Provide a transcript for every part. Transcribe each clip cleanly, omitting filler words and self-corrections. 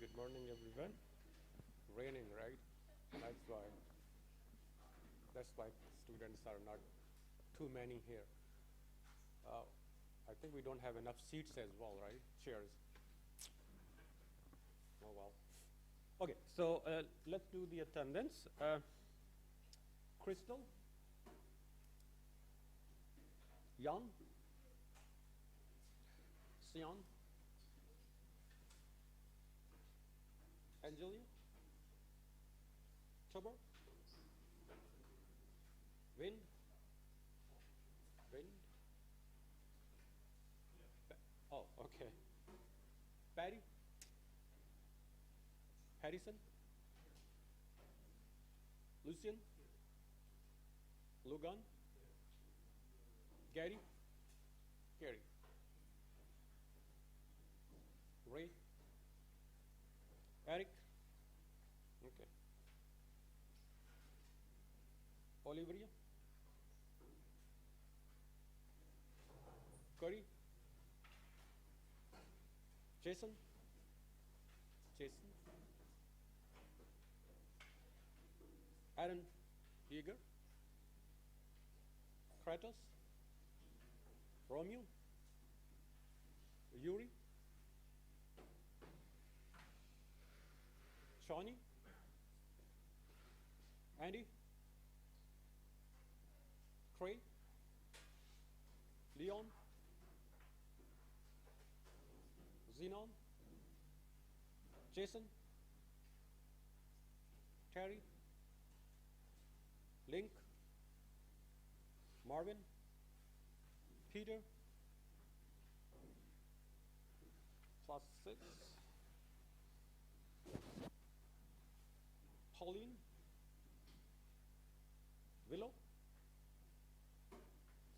Good morning, everyone. Raining, right? That's why. That's why students are not too many here. Uh, I think we don't have enough seats as well, right? Chairs. Oh well. Okay, so let's do the attendance. Crystal, Jan, Sion, Angelia, Tuber, Wind, Wind. Oh, okay. Patty, Harrison, Lucian, Logan, Gary, Gary, Ray, Eric, okay, Olivia, Curry, Jason, Jason, Aaron, Eager, Kratos, Romeo, Yuri, Shawnee, Andy, Trey, Leon, Xenon, Jason, Terry, Link, Marvin, Peter, plus 6, Pauline, Willow,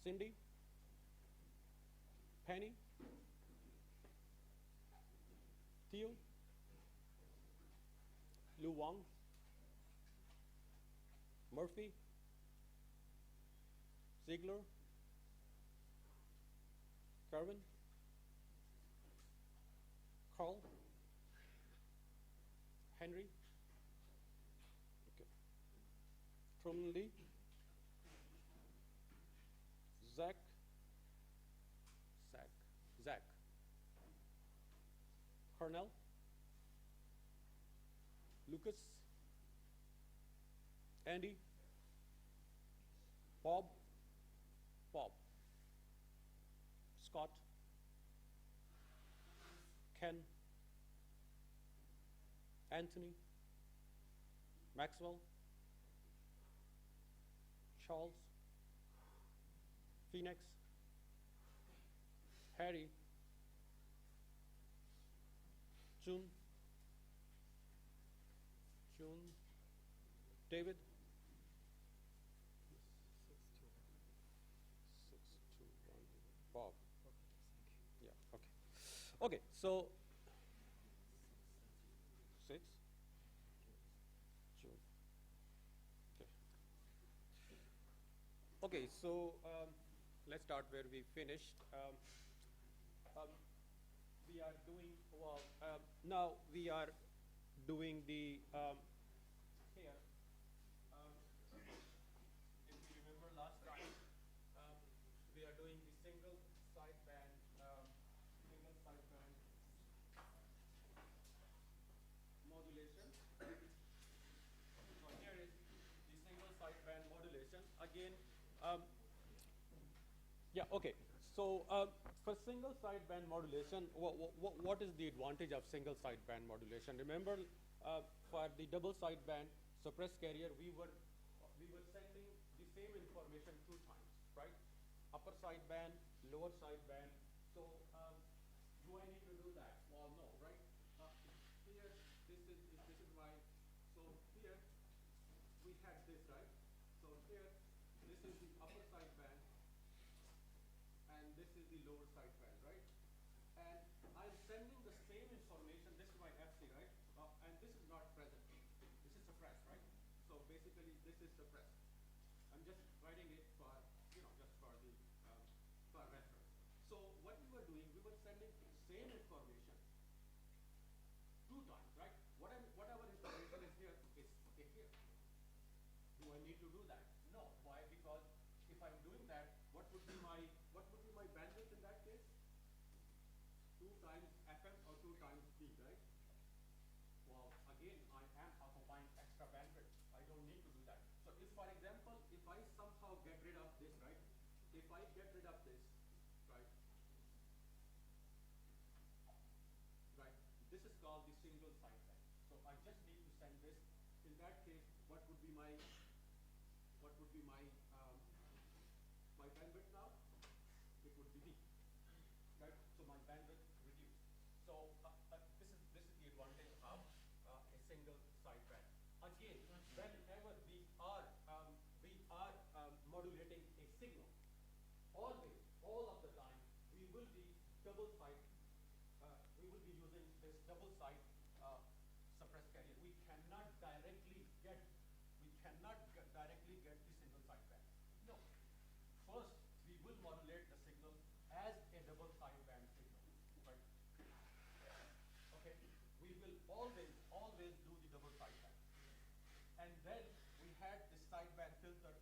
Cindy, Penny, Theo, Lu Wang, Murphy, Ziegler, Carvin, Carl, Henry, okay, Truman Lee, Zach, Zach, Cornell, Lucas, Andy, Bob, Scott, Ken, Anthony, Maxwell, Charles, Phoenix, Harry, June, David, 621, Bob. Yeah, okay. Okay, so 6, June. Okay. Okay, so let's start where we finished. We are doing, well, now we are doing the, here, if you remember last time, we are doing the single sideband modulation. So here is the single sideband modulation. Again, yeah, okay. So for single sideband modulation, what is the advantage of single sideband modulation? Remember, for the double sideband suppressed carrier, we were sending the same information 2 times, right? Upper sideband, lower sideband. So do I need to do that? Well, no, right? Here, this is why. So here we had this, right? So here, this is the upper sideband, and this is the lower sideband, right? And I'm sending the same information. This is my FC, right? And this is not present. This is suppressed, right? So basically, this is suppressed. I'm just writing it for, just for the for reference. So what we were doing, we were sending the same information 2 times, right? need to do that. No. Why? Because if I'm doing that, what would be my bandwidth in that case? 2 times FM or 2 times P, right? Well, again, I am occupying extra bandwidth. I don't need to do that. So if, for example, if I somehow get rid of this, right? If I get rid of this, right? Right. This is called the single sideband. So I just need to send this. In that case, what would be my my bandwidth now? It would be D. Right. So my bandwidth reduced. So this is the advantage of a single sideband. Again, whenever we are modulating a signal, always, all of the time, we will be we will be using this double side suppressed carrier. We cannot directly get the single sideband. No. First, we will modulate the signal as a double sideband signal. Right? Okay. We will always do the double sideband. And then we had this sideband filter.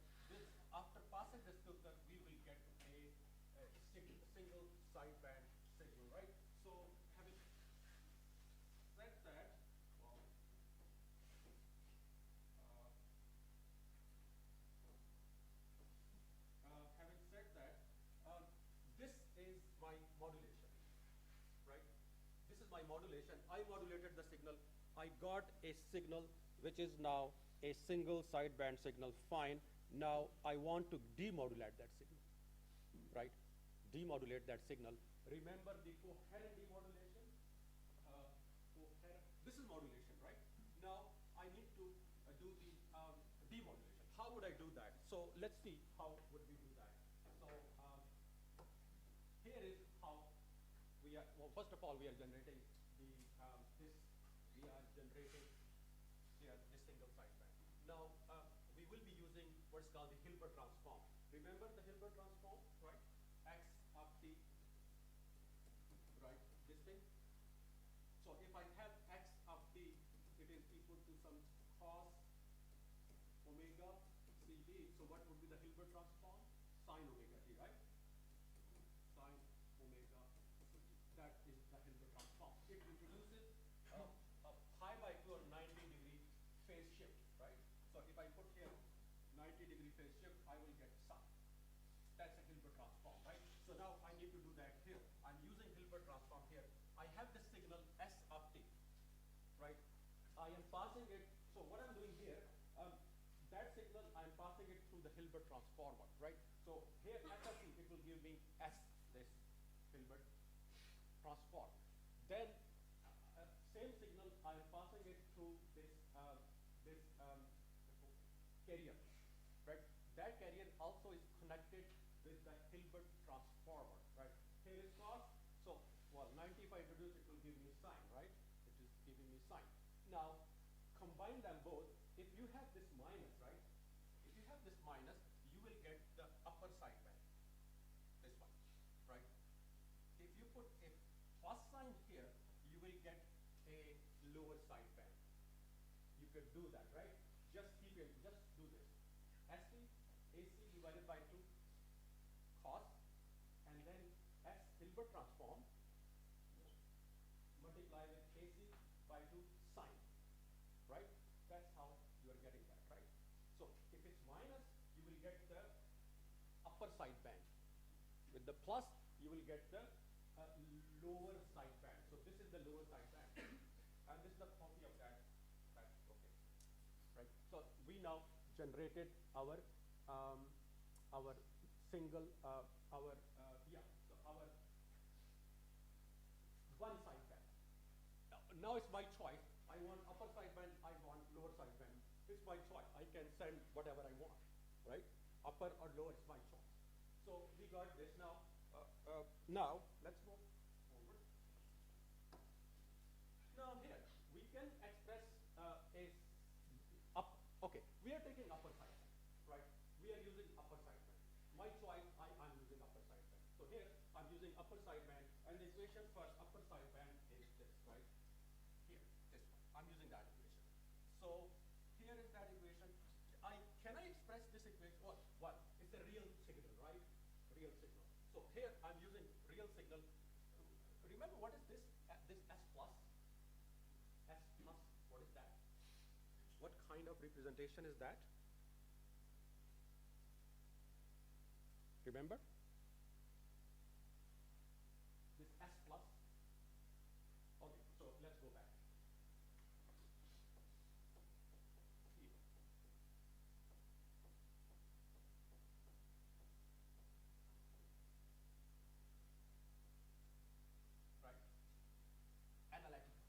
After passing this filter, we will get a single sideband signal, right? So having said that, well, having said that, this is my modulation, right? This is my modulation. I modulated the signal. I got a signal which is now a single sideband signal. Fine. Now I want to demodulate that signal, right? Demodulate that signal. Remember the coherent demodulation? This is modulation, right? Now I need to do the demodulation. How would I do that? So let's see how would we do that. So here is how we are. Well, first of all, we are generating the we are generating here this single sideband. Now we will be using what's called the Hilbert transform. Remember the Hilbert transform, right? X of t, right? This thing. So if I have x of t, it is equal to some cos omega ct. So what would be the Hilbert transform? Sine omega t, right? Sine omega ct. That is the Hilbert transform. It introduces a pi by 2 or 90-degree phase shift, right? So if I put here 90-degree phase shift, I will get sine. That's a Hilbert transform, right? So now I need to do that here. I'm using Hilbert transform here. I have the signal S of t, right? I am passing it. So what I'm doing here, that signal, I'm passing it through the Hilbert transformer, right? So here S of t, it will give me S, this Hilbert transform. Then same signal, I'm passing it through this carrier, right? That carrier also is connected with the Hilbert transformer, right? Here is cos. So, well, 90 if I introduce, it will give me sine, right? It is giving me sine. Now, combine them both. If you have this minus, right? If you have this minus, you will get the upper sideband, this one, right? If you put a plus sign here, you will get a lower sideband. You could do that, right? Just keep it, just do this. ST, AC divided by 2 cos, and then S Hilbert transform multiply with AC by 2 sine, right? That's how you are getting that, right? So if it's minus, you will get the upper sideband. With the plus, you will get the lower sideband. So this is the lower sideband, and this is the copy of that. That's okay, right? So we now generated our single so our one sideband. Now it's my choice. I want upper sideband, I want lower sideband. It's my choice. I can send whatever I want, right? Upper or lower is my choice. So we got this now. Now let's move forward. Now here we can express okay, we are taking upper sideband, right? We are using upper sideband. My choice, I'm using upper sideband. So here I'm using upper sideband, and the equation for upper sideband is this, right? Here, this one. I'm using that equation. So here is that equation. Can I express real signal. So here I'm using real signal. Remember what is this? This S plus? S plus, what is that? What kind of representation is that? Remember? This S plus? Okay, so let's go back. Here. Right? Analytical.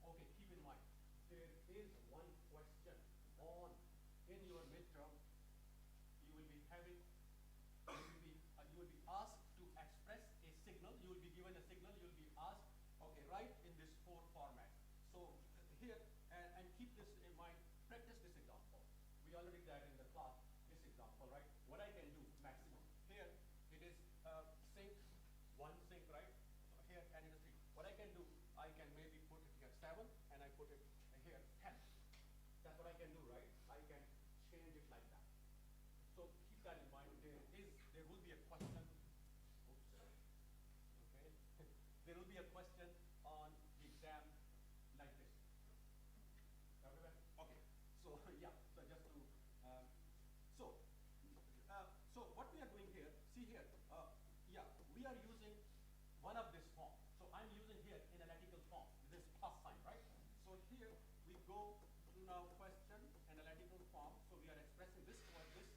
Okay, keep in mind, there is one question on in your midterm. You will be having, you will be asked to express a signal. You will be given a signal. You will be asked, okay, write in this 4 format. So here, and keep this in mind. Practice this example. We already did that in the class. This example, right? What I can do maximum here. It is sync, one sync, right? Here and it is 3. What I can do, I can maybe put it here 7 and I put it here 10. That's what I can do, right? I can change it like that. So keep that in mind. There will be a question. Oops. Okay. There will be a question on the exam like this. Everyone? Okay. So yeah. So just to so what we are doing here? See here. Yeah, we are using one of this form. So I'm using here in analytical form. This plus sign, right? So here we go to now question analytical form. So we are expressing this for this.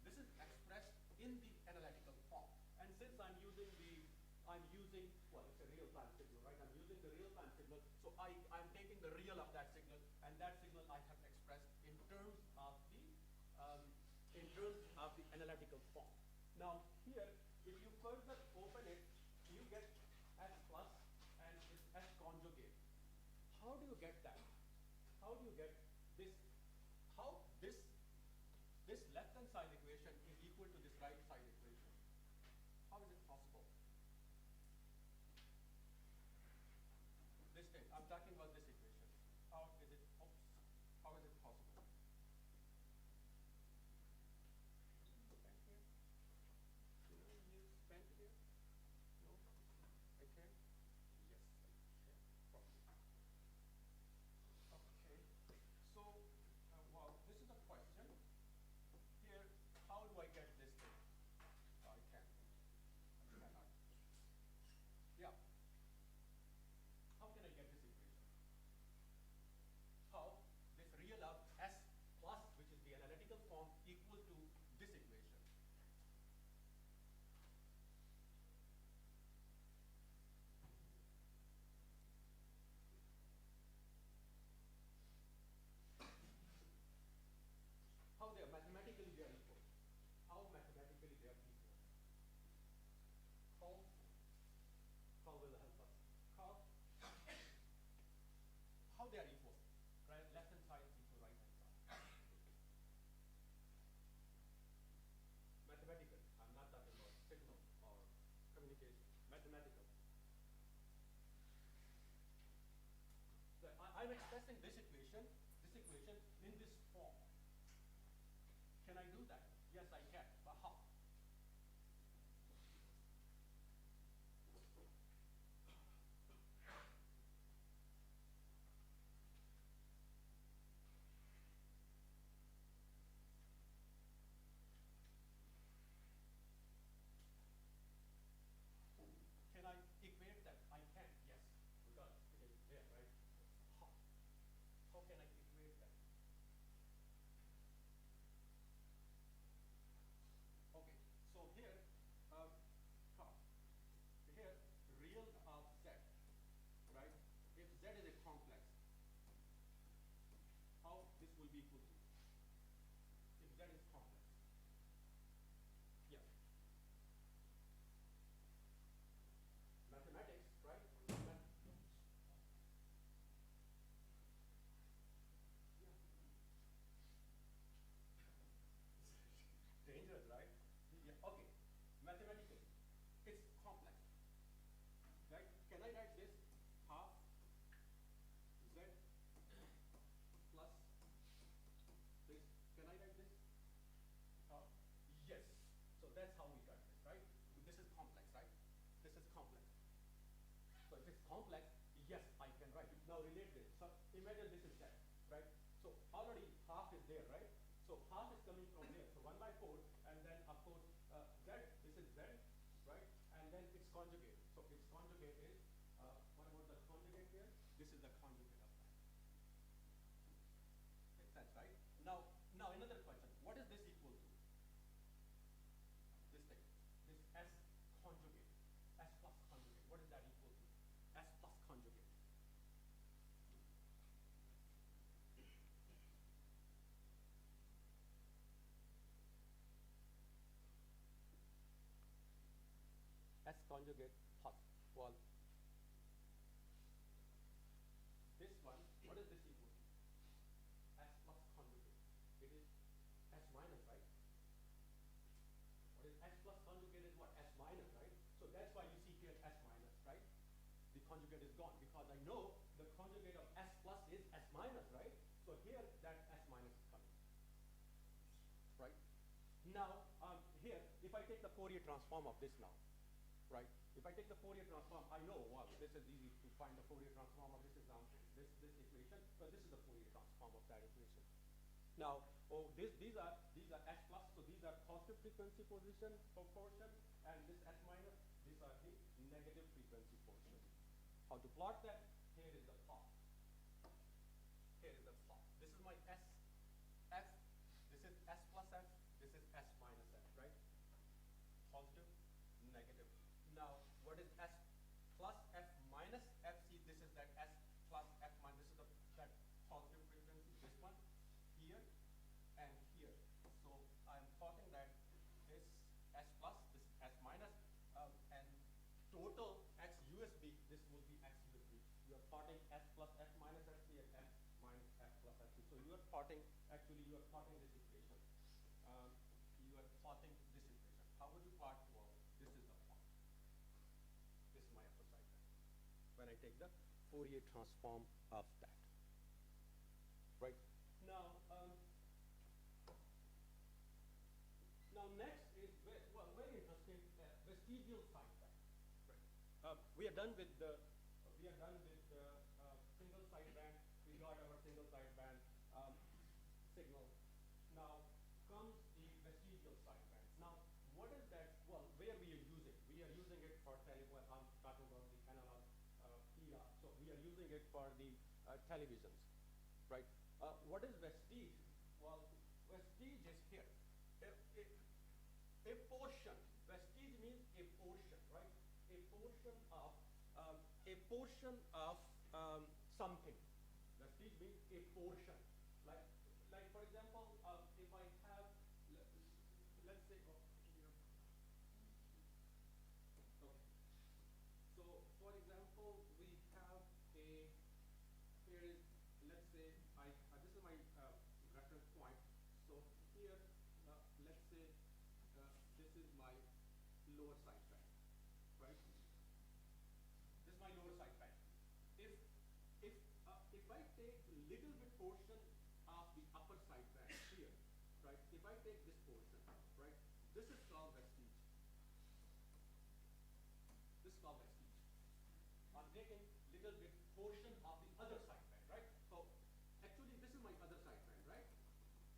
This is expressed in the analytical form. And since I'm using well, it's a real time signal, right? I'm using the real time signal. So I'm taking the real of that signal, and that signal I have expressed in terms of the analytical form. Now here, if you further open it, you get S plus and it's S conjugate. How do you get that? How do you get this? How this left hand side equation is equal to this right side equation? How is it possible? This thing, I'm talking about this equation. How is it possible? Pen here? Do you use pen here? No? I can? Yes, I can. Okay. So, well, this is a question. Here, how do I get this thing? I can. I cannot. Yeah. How can I get this equation? How this real of S plus, which is the analytical form, equal to this equation? How they are mathematically they are equal? How mathematically they are equal? How will help us? How they are equal? Right, left hand side is equal right hand side. Mathematical. I'm not talking about signal or communication. Mathematical. So I'm expressing this equation in this form. Can I do that? Yes, I can. But how? Can I equate that? I can, yes, because it is there, right? How? How can I equate that? it's complex, yes, I can write. Now relate this. So imagine this is Z, right? So already half is there, right? So half is coming from here. So 1 by 4, and then of course Z, this is Z, right? And then its conjugate. So its conjugate is, what about the conjugate here? This is the conjugate of that. Makes sense, right? Now another question. What is this equal to? This thing, this S conjugate, S plus conjugate. What is that equal to? S plus conjugate. S conjugate plus, well, this one, what is this equal to? S plus conjugate. It is S minus, right? What is S plus conjugate is what? S minus, right? So that's why you see here S minus, right? The conjugate is gone because I know the conjugate of S plus is S minus, right? So here that S minus is coming, right? Now here, if I take the Fourier transform of this now, right? If I take the Fourier transform, I know, well, this is easy to find the Fourier transform of this equation. So this is the Fourier transform of that equation. Now, these are S plus, so these are positive frequency portion, and this S minus, these are the negative frequency portion. How to plot that? Here is the plot. Here is the plot. This is my S, F, this is S plus F, this is S minus F, right? Positive, negative. Now, what is S plus F minus F? See, this is that S plus F minus, this is that positive frequency, this one, here, and here. So I'm plotting that this S plus, this S minus, and total X USB, this will be X USB. You are plotting S plus F minus FC and F minus F plus FC. So you are plotting, actually you are plotting this equation. You are plotting this equation. How would you plot? Well, this is the plot. This is my upper side band. When I take the Fourier transform of that. Right? Now, next is, very interesting, vestigial sideband. Right. We are done with the single sideband. We got our single sideband signal. Now comes the vestigial sideband. Now, what is that? Well, where we are using? We are using it for well, I'm talking about the analog era. So we are using it for the televisions, right? What is vestige? Well, vestige is here. A portion. Vestige means a portion, right? A portion of something. Vestige means a portion. Like for example, if I have, let's say, okay. So for example, we have here is, let's say, this is my reference point. So here, let's say, this is my lower side band, right? This is my lower side band. If I take little bit portion of the upper side band here, right? If I take this portion, right? This is called vestige. This is called vestige. I'm taking little bit portion of the other side band, right? So actually this is my other side band, right?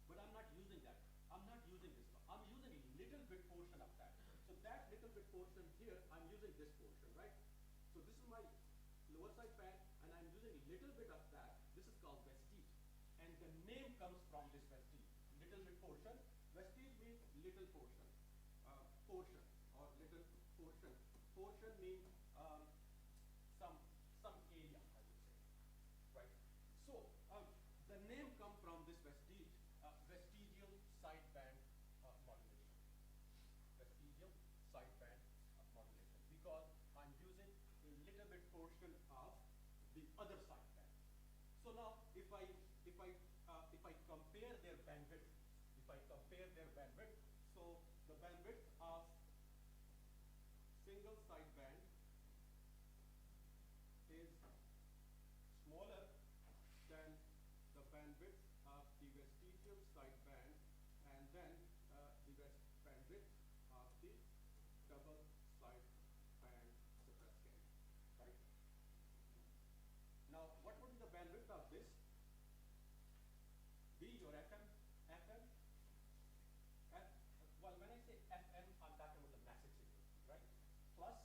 But I'm not using that. I'm not using this one. I'm using a little bit portion of that. So that little bit portion here, I'm using this portion, right? So this is my lower side band, and I'm using a little bit of that. This is called vestige. And the name comes from this vestige. Little bit portion. Vestige means little portion. Portion or little portion. Portion means some area, I would say. Right? So the name comes from this vestige, vestigial sideband modulation. Vestigial sideband modulation. Because I'm using a little bit portion of the other sideband. So now if I compare their bandwidth, so the bandwidth of single sideband is smaller than the bandwidth of the vestigial sideband, and then the bandwidth of the double sideband suppressed carrier, right? B your FM, FM, F, well when I say FM, I'm talking about the message signal, right? Plus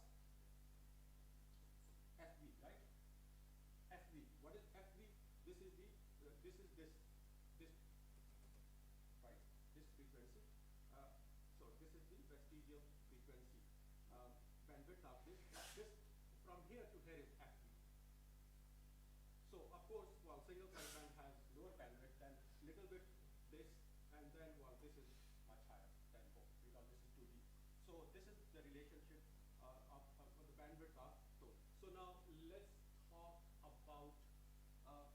FV, right? FV, what is FV? This is the, this, right? This frequency. So this is the vestigial frequency bandwidth of this. This from here to here is FV. So of course, while single sideband has lower bandwidth than little bit this, and then well this is much higher than both because this is 2D. So this is the relationship of the bandwidth of both. So now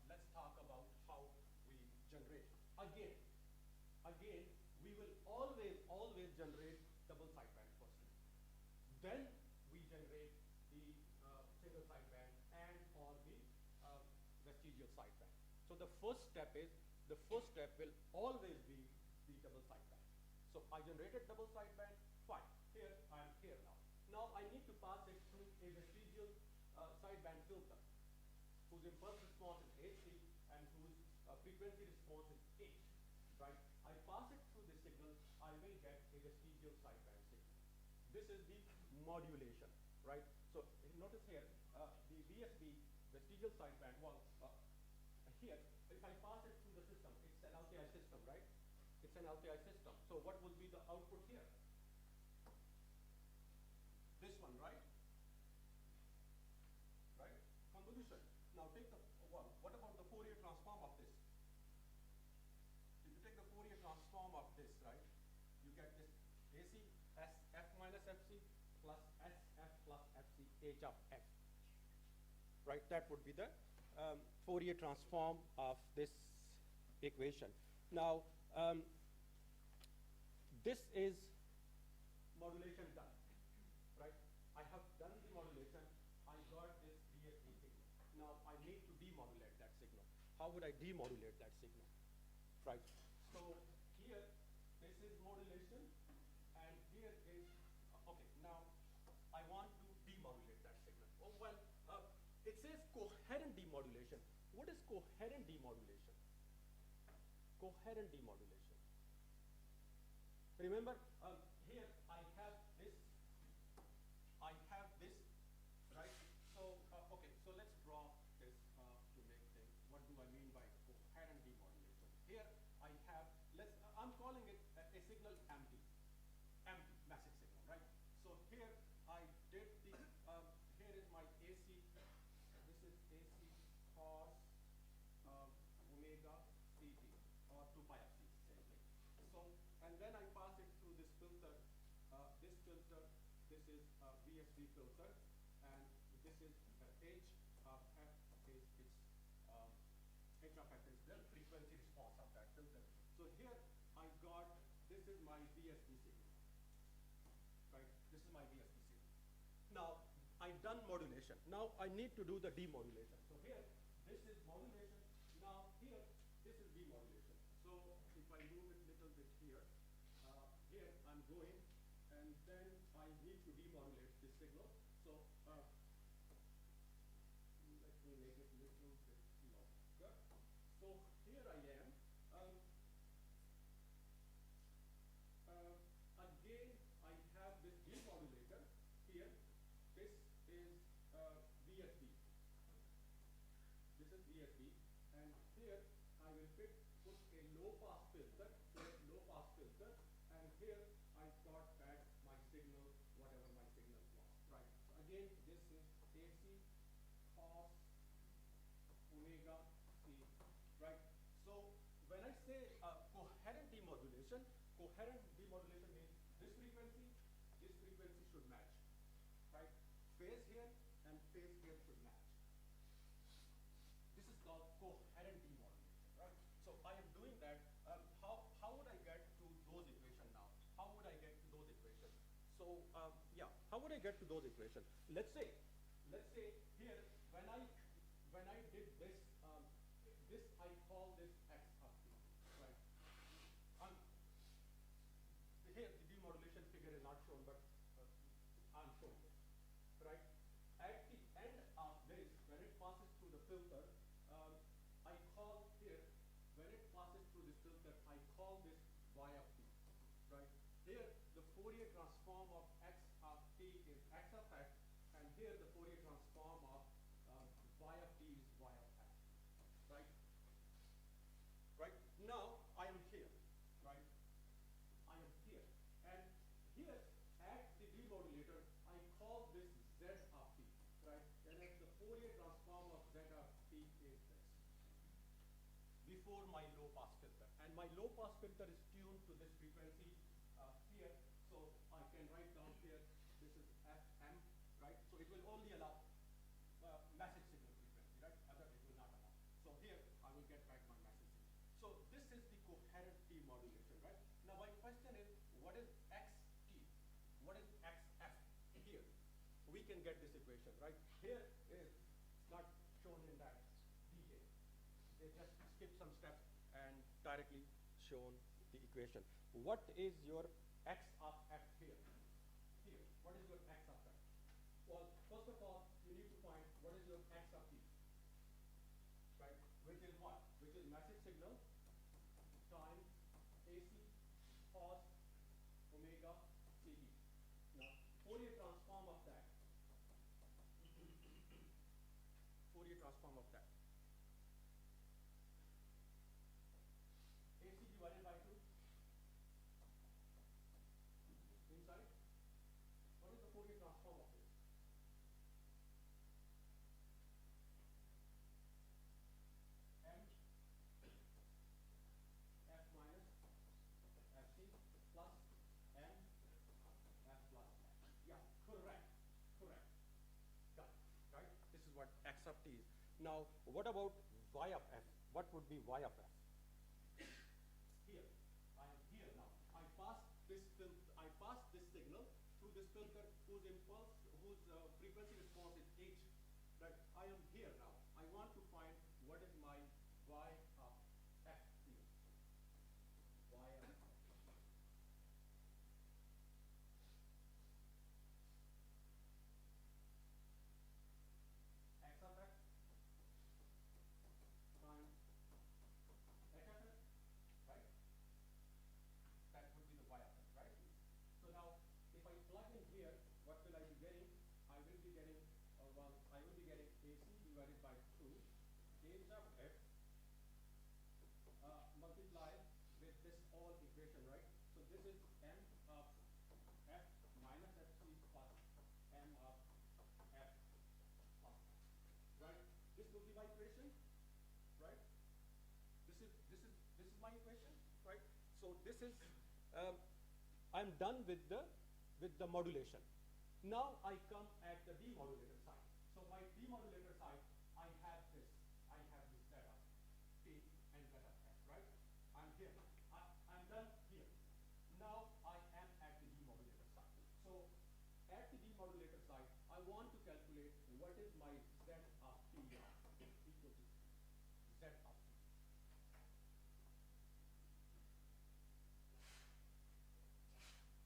let's talk about how we generate. Again, we will always generate double sideband first. Then we generate the single sideband and or the vestigial sideband. So the first step will always be the double sideband. So I generated double sideband, fine. Here I am here now. Now I need to pass it through a vestigial sideband filter whose impulse response is AC and whose frequency response is H, right? I pass it through the signal, I will get a vestigial sideband signal. This is the modulation, right? So notice here, the VSB, vestigial sideband, well, here, if I pass it through the system, it's an LTI system, right? It's an LTI system. So what will be the output here? This one, right? Right? Convolution. Now take the, well, what about the Fourier transform of this? If you take the Fourier transform of this, right, you get this AC SF minus FC plus SF plus FC H of F. Right, that would be the Fourier transform of this equation. Now, this is modulation done, right? I have done the modulation. I got this VSB signal. Now I need to demodulate that signal. How would I demodulate that signal? Right. So here, this is modulation, and here is okay. Now I want to demodulate that signal. Oh well, it says coherent demodulation. What is coherent demodulation? Coherent demodulation. Remember, here I have this, right? So, okay, so let's draw this to make things. What do I mean by coherent demodulation? Here I have, I'm calling it a signal empty message signal, right? So here I did the, here is my AC, this is AC cos omega CT, or 2 pi f c, same thing. So, and then I pass it through this filter, this is VSB filter, and this is H of F is its, H of F is the frequency response of that filter. So here I got, this is my VSB signal, right? This is my VSB signal. Now, I've done modulation. Now I need to do the demodulation. So here, this is modulation. Now here, this is demodulation. So if I move it a little bit here, here I'm going, and then I need to demodulate this signal. So let me make it a little bit longer. So here I am. Again, I have this demodulator here. This is VSB. This is VSB, and here I will put a low-pass filter, and here I got back my signal, whatever my signal was, right? So again, this is AC cos omega C, right? So when I say coherent demodulation means this frequency should match, right? Phase here and phase here should match. This is called coherent demodulation, right? So I am doing that. How would I get to those equations now? How would I get to those equations? So yeah, how would I get to those equations? Let's say here when I did this, this I call this X of T, right? Here the demodulation figure is not shown, but I'm showing it, right? At the end of this, when it passes through the filter, I call here, when it passes through this is x of f, and here the Fourier transform of y of t is y of f, right? Right? Now I am here, right? I am here, and here at the demodulator, I call this z of t, right? And then the Fourier transform of z of t is this. Before my low pass filter, and my low pass filter is tuned to this frequency here, so I can write down here, this is FM, right? So it will only allow message signal frequency, right? Other it will not allow. So here I will get back my message signal. So this is the coherent demodulation, right? Now my question is, what is XT? What is XF here? We can get this equation, right? Here is not shown in that detail. They just skip some steps and directly shown the equation. What is your x of f here? Here, what is your x of f? Well, first of all, you need to find what is your x of t, right? Which is what? Which is message signal times AC cos omega ct. Now, Fourier transform of that. Fourier transform of that. AC divided by 2 inside. What is the Fourier transform of this? M f minus fc plus m f plus f. Yeah, correct, correct. Done, right? This is what x of t is. Now, what about y of f? What would be y of f? Here, I am here now. I pass this signal through this filter whose impulse, whose frequency response is h. Right? I am here now. I want to find what is my y of f here. Y of f. X of f times h of f, right? That would be the y of f, right? So now, if I plug in here, what will I be getting? I will be getting, I will be getting AC divided by 2 h of f multiplied with this all equation, right? So this is m of f minus fc plus m of f plus f, right? This will be my equation, right? This is my equation, right? So this is I'm done with the modulation. Now I come at the demodulator side. So my demodulator side, I have this z of t and z of f, right? I'm here. I'm done here. Now I am at the demodulator side. So at the demodulator side, I want to calculate what is my z of t equal to z of t.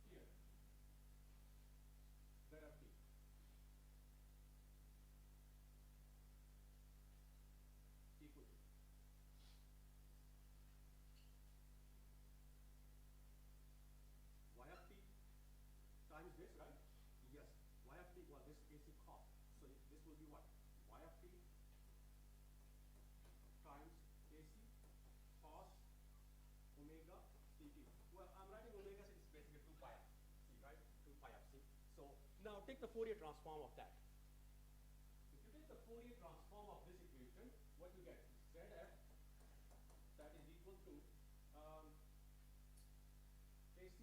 Here, z of t equal to y of t times this, right? Yes, y of t, well, this is AC cos. So this will be what? Y of t times AC cos omega ct. Well, I'm writing omega since it's basically 2 pi f c, right? 2 pi f c. So now take the Fourier transform of that. If you take the Fourier transform of this equation, what you get? ZF, that is equal to AC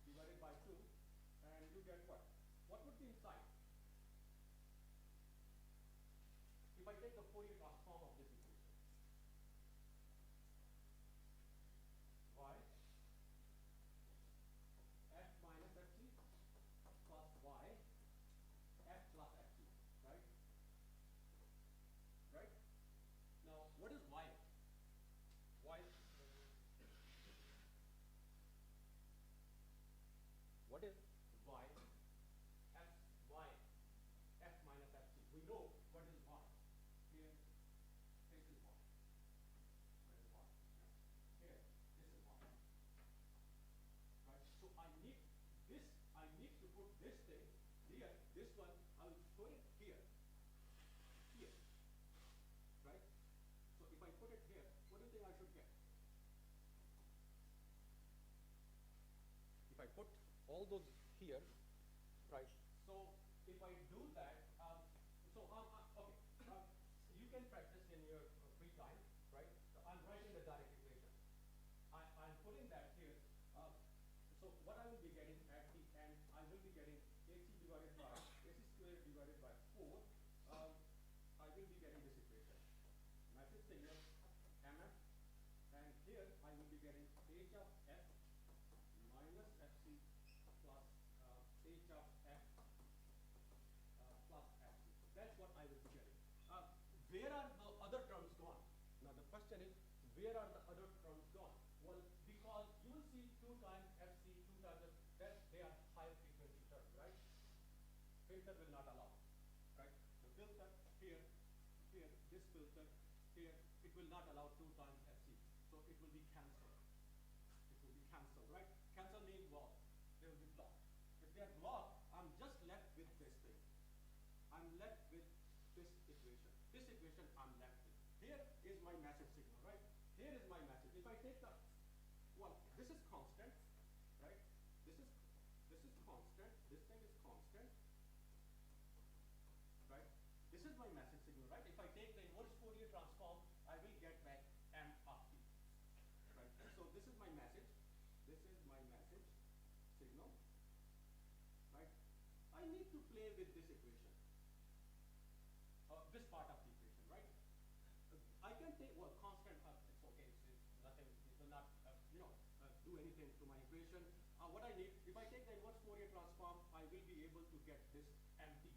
divided by 2, and you get what? What would be inside? If I take the Fourier transform of this equation, y f minus fc plus y f plus fc, right? Right? Now, what is y? Y. What is y? F y f minus fc. We know what is y. Here, this one, I will put it here, here, right? So if I put it here, what do you think I should get? If I put all those here, right? So if I do that, okay, you can practice in your free time, right? So I'm writing the direct equation. I'm putting that here. So what I will be getting at the end, I will be getting AC divided by AC squared divided by 4. I will be getting this equation. Massive signal, MF, and here I will be getting H of F minus FC plus H of F plus FC. That's what I will be getting. Where are the other terms gone? Now the question is, where are the other terms gone? Well, because you will see 2 times FC, 2 times F, that they are high frequency terms, right? Filter will not allow, right? The filter here, this filter here, it will not allow 2 times FC. So it will be cancelled. It will be cancelled, right? Cancel means what? They will be blocked. If they are blocked, I'm just left with this thing. I'm left with this equation. This equation I'm left with. Here is my message signal, right? Here is my message. If I take the, well, this is constant, right? This is constant. This thing is constant, right? This is my message signal, right? If I take the inverse Fourier transform, I will get back M of t, right? So this is my message. This is my message signal, right? I need to play with this equation, this part of the equation, right? I can take, well, constant, it's okay, it's nothing, it will not, do anything to my equation. What I need, if I take the inverse Fourier transform, I will be able to get this MT,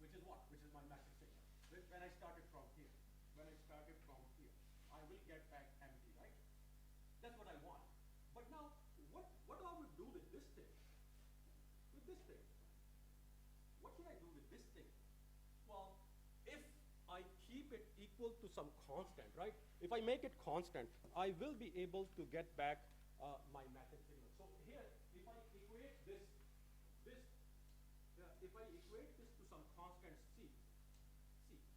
which is what? Which is my message signal. When I started from here, I will get back MT, right? That's what I want. But now, what do I would do with this thing? With this thing? What should I do with this thing? Well, if I keep it equal to some constant, right? If I make it constant, I will be able to get back my message signal. So here, if I equate this to some constant C,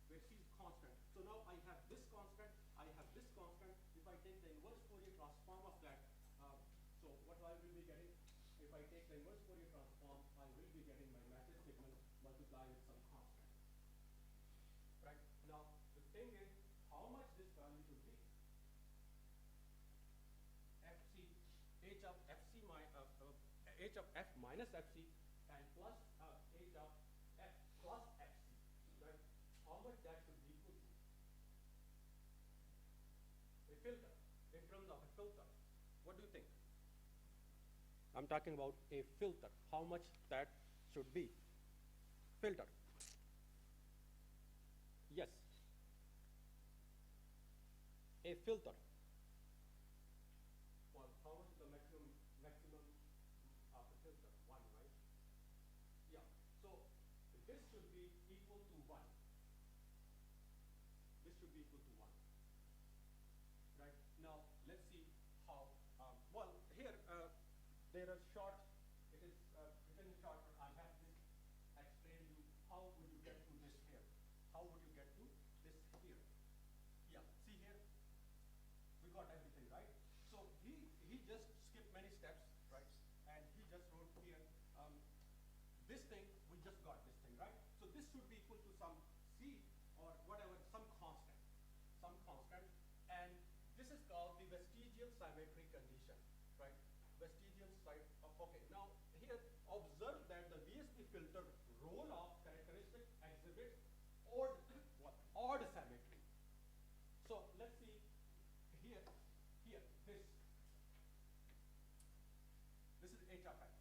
where C is constant. So now I have this constant, I have this constant. If I take the inverse Fourier transform of that, so what I will be getting, if I take the inverse Fourier transform, I will be getting my message signal multiplied with some constant. Right? Now, the thing is, how much this value should be? FC, H of FC, H of F minus FC, and plus H of F plus FC, right? How much that should be equal to? A filter, in terms of a filter. What do you think? I'm talking about a filter. How much that should be? Filter. Yes. A filter. Well, how much is the maximum of a filter? 1, right? Yeah. So this should be equal to 1. This should be equal to 1. Right? Now let's see how. Well, here there are short. It is written in short. I have this explained you. How would you get to this here? How would you get to this here? Yeah. See here. We got everything, right? So he just skipped many steps, right? And he just wrote here, this thing, we just got this thing, right? So this should be equal to some C or whatever, some constant. And this is called the vestigial symmetry condition, right? Vestigial side, okay. Now here, observe that the VSB filter roll-off characteristic exhibits odd symmetry. So let's see here, this is H of X,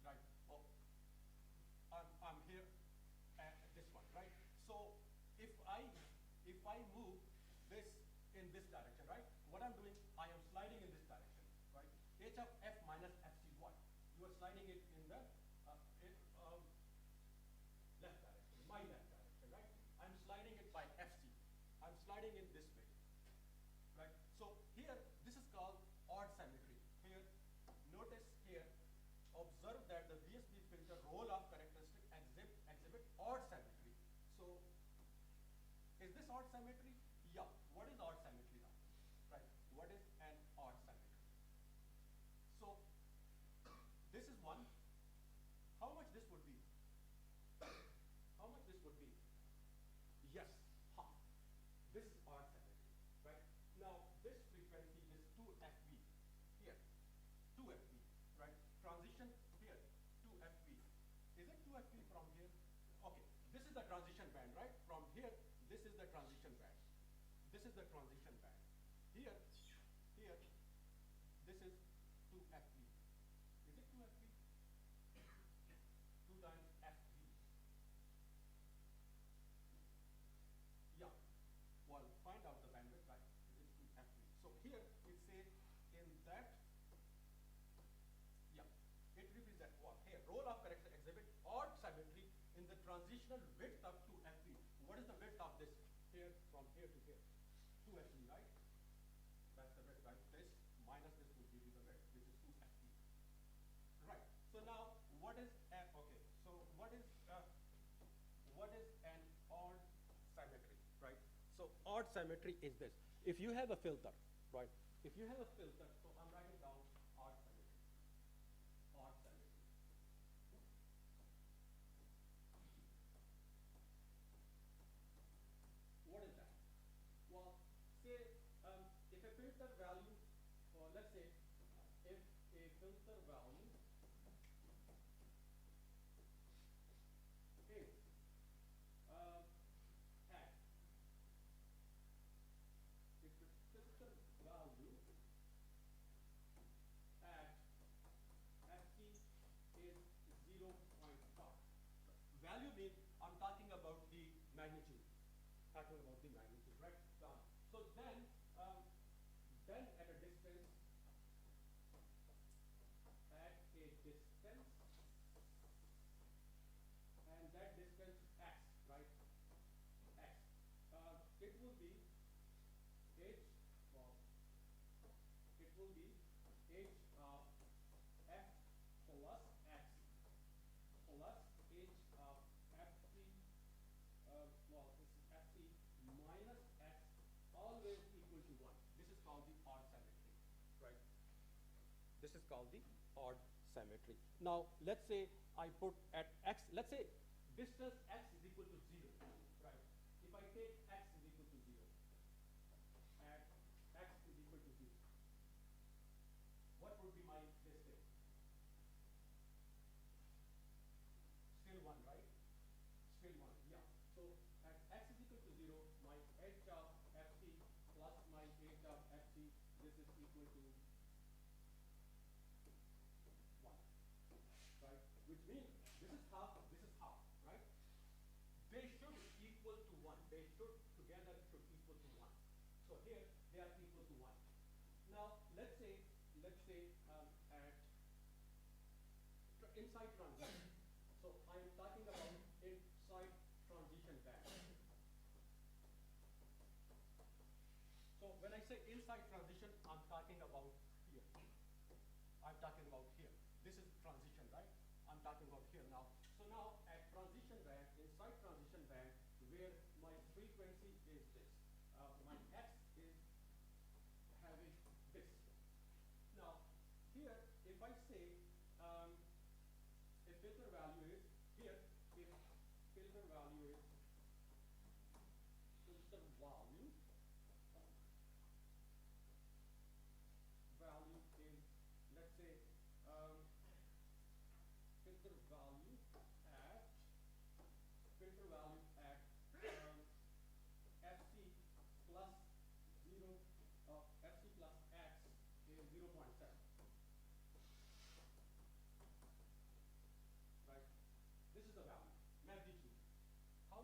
right? Oh, I'm here at this one, right? So if I move this in this direction, right? What I'm doing, I am sliding in this direction, right? H of F minus FC is what? You are sliding it in the left direction, my left direction, right? I'm sliding it by FC. I'm sliding it this way, right? So here, this is called odd symmetry. Here, notice here, observe that the VSB filter roll-off characteristic exhibits Is this odd symmetry? Yeah. What is odd symmetry now? Right. What is an odd symmetry? So this is one. How much this would be? How much this would be? Yes, half. This is odd symmetry, right? Now this frequency is 2FB here, 2FB, right? Transition here, 2FB. Is it 2FB from here? Okay, this is the transition band, right? From here, this is the transition band. This is the transition band. Here, this is 2FB. Is it 2FB? 2 times FB. Yeah. Well, find out the bandwidth, right? It is 2FB. So here it says in that, yeah, it represents what? Here, roll of correction exhibit odd symmetry in the transitional width of 2FB. What is the width of this? Here, from here to here. 2FB, right? That's the width, right? This minus this would give you the width, which is 2FB. Right. So now, what is okay? So what is an odd symmetry, right? So odd symmetry is this. If you have a filter, right? If you have a filter, so I'm writing down odd symmetry. Odd symmetry. What is that? Well, say if a filter value, or let's say if a filter value is x, if the filter value at fc is 0.5. Value means I'm talking about the magnitude. Talking about the magnitude, right? So then at a distance, and that distance x, right? X. It will be h. Well, it will be h of f plus x plus h of fc. Well, this is fc minus x, always equal to 1. This is called the odd symmetry, right? This is called the odd symmetry. Now, let's say I put at x, let's say distance x is equal to 0, right? If I take x is equal to 0, at x is equal to 0, what would be my distance? Still 1, right? Still 1, yeah. So at x is equal to 0, my h of fc plus my h of fc, this is equal to 1, right? Which means this is half, right? They should equal to 1. They should together should equal to 1. So here they are equal to 1. Now let's say at inside transition. So I am talking about inside transition band. So when I say inside transition, I'm talking about here. I'm talking about here. This is transition, right? I'm talking about here now. So now at transition band, inside transition band, where my frequency is this, my x is having this. Now here, if I say if filter value is here, if filter value is filter value is, let's say filter value at fc plus 0 fc plus x is 0.7, right? This is the value, magnitude. How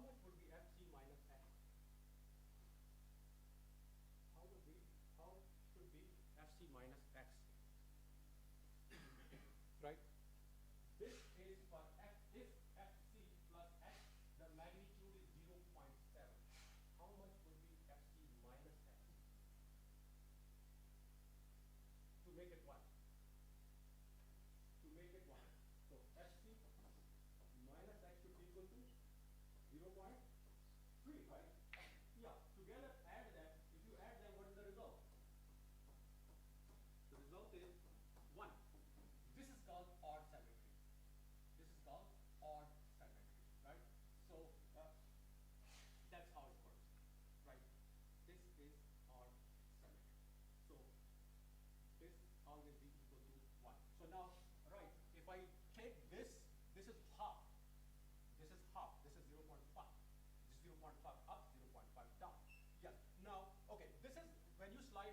0.5 up, 0.5 down. Yes. Now, okay, this is when you slide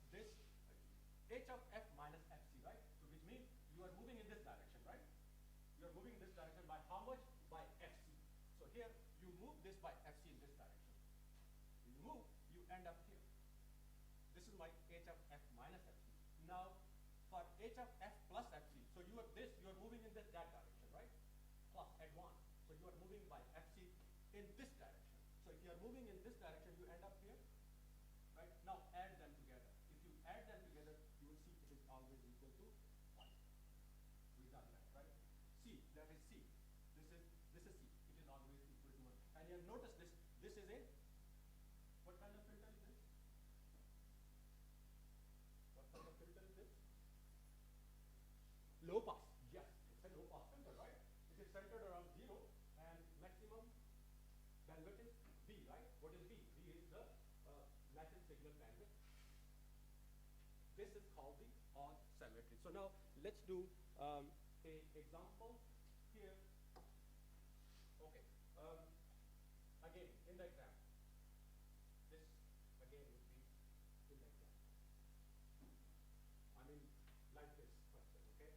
this h of f minus fc, right? So which means you are moving in this direction, right? You are moving in this direction by how much? By fc. So here you move this by fc in this direction. You move, you end up here. This is my h of f minus fc. Now, for h of f plus fc, so you are moving in that direction, right? Plus advance. So you are moving by fc in this direction. So if you are moving in this direction, you end up here, right? Now add them together. If you add them together, you will see it is always equal to 1. We done that, right? C, that is C. This is C. It is always equal to 1. And you have noticed this. This is a, what kind of filter is this? What kind of filter is this? Low pass. Yes, it's a low pass filter, right? It is centered around 0 and maximum bandwidth is B, right? What is B? B is the natural signal bandwidth. This is called the odd symmetry. So now let's do a example here. Okay. Again, in the exam, this again would be in the exam. I mean, like this question, okay?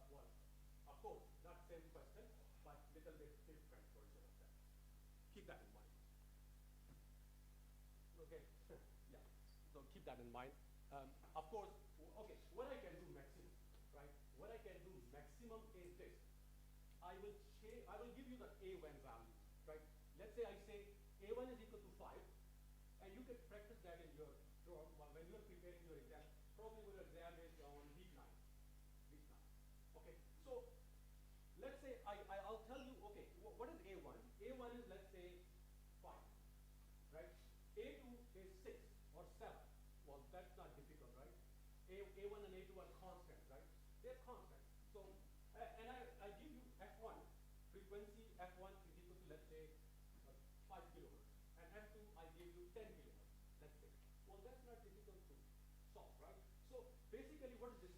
Well, of course, not same question, but little bit different version of that. Keep that in mind. Okay, yeah, so keep that in mind. Of course, okay, what I can do maximum, right? What I can do maximum is this. I will give you the A1 value, right? Let's say I say A1 is equal to 5, and you can practice that in your draw when you are preparing your exam. Probably your exam is on week 9. Okay, so let's say I'll tell you, okay, what is A1? A1 is, let's say, 5, right? A2 is 6 or 7. Well, that's not difficult, right? A1 and A2 are constant, right? They're constant. So, and I give you F1, frequency F1 is equal to, let's say, 5 kilohertz. And F2, I give you 10 kilohertz. That's it. Well, that's not difficult to solve, right? So, basically, what is this